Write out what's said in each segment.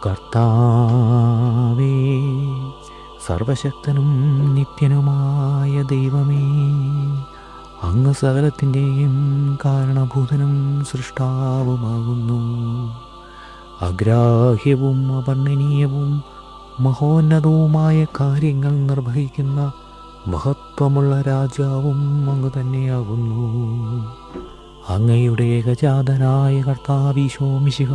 കർത്താവേ, സർവശക്തനും നിത്യനുമായ ദൈവമേ, അങ്ങ് സകലത്തിൻ്റെയും കാരണഭൂതനും സൃഷ്ടാവുമാകുന്നു. അഗ്രാഹ്യവും അവർണ്ണനീയവും മഹോന്നതവുമായ കാര്യങ്ങൾ നിർവഹിക്കുന്ന മഹത്വമുള്ള രാജാവും അങ്ങ് തന്നെയാകുന്നു. അങ്ങയുടെ ഏകജാതനായ കർത്താവീശോ മിശിഹ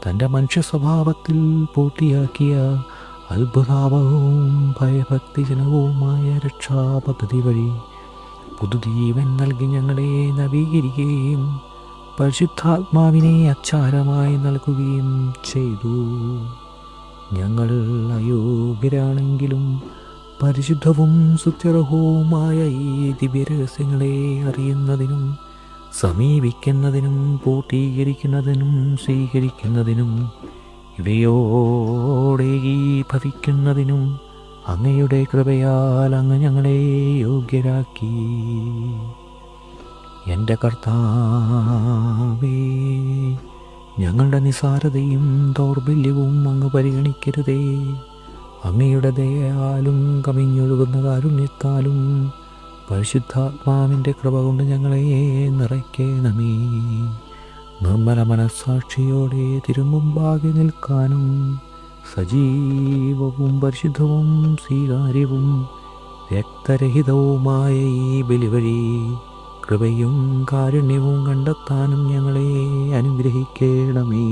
തൻ്റെ മനുഷ്യ സ്വഭാവത്തിൽ പൂർത്തിയാക്കിയ അത്ഭുതാവഹവും ഭയഭക്തിജനകവുമായ രക്ഷാപദ്ധതി വഴി പുതുജീവൻ നൽകി ഞങ്ങളെ നവീകരിക്കുകയും പരിശുദ്ധാത്മാവിനെ അച്ചാരമായി നൽകുകയും ചെയ്തു. ഞങ്ങൾ അയോഗ്യരാണെങ്കിലും പരിശുദ്ധവും സുത്യർഹവുമായ ഈ ദിവ്യരഹസ്യങ്ങളെ അറിയുന്നതിനും സമീപിക്കുന്നതിനും പൂർത്തീകരിക്കുന്നതിനും സ്വീകരിക്കുന്നതിനും ഇവയോടെ ഭവിക്കുന്നതിനും അങ്ങയുടെ കൃപയാൽ അങ്ങ് ഞങ്ങളെ യോഗ്യരാക്കി. എൻ്റെ കർത്താവേ, ഞങ്ങളുടെ നിസ്സാരതയും ദൗർബല്യവും അങ്ങ് പരിഗണിക്കരുതേ. അങ്ങയുടെ ദയയാലും കവിഞ്ഞൊഴുകുന്ന കാരുണ്യത്താലും പരിശുദ്ധാത്മാവിൻ്റെ കൃപ കൊണ്ട് ഞങ്ങളെ നിറയ്ക്കണമേ. നിർമ്മല മനസ്സാക്ഷിയോടെ തിരുമുമ്പാകെ നിൽക്കാനും സജീവവും പരിശുദ്ധവും സ്വീകാര്യവും വ്യക്തരഹിതവുമായ ഈ ബലി വഴി കൃപയും കാരുണ്യവും കണ്ടെത്താനും ഞങ്ങളെ അനുഗ്രഹിക്കണമേ.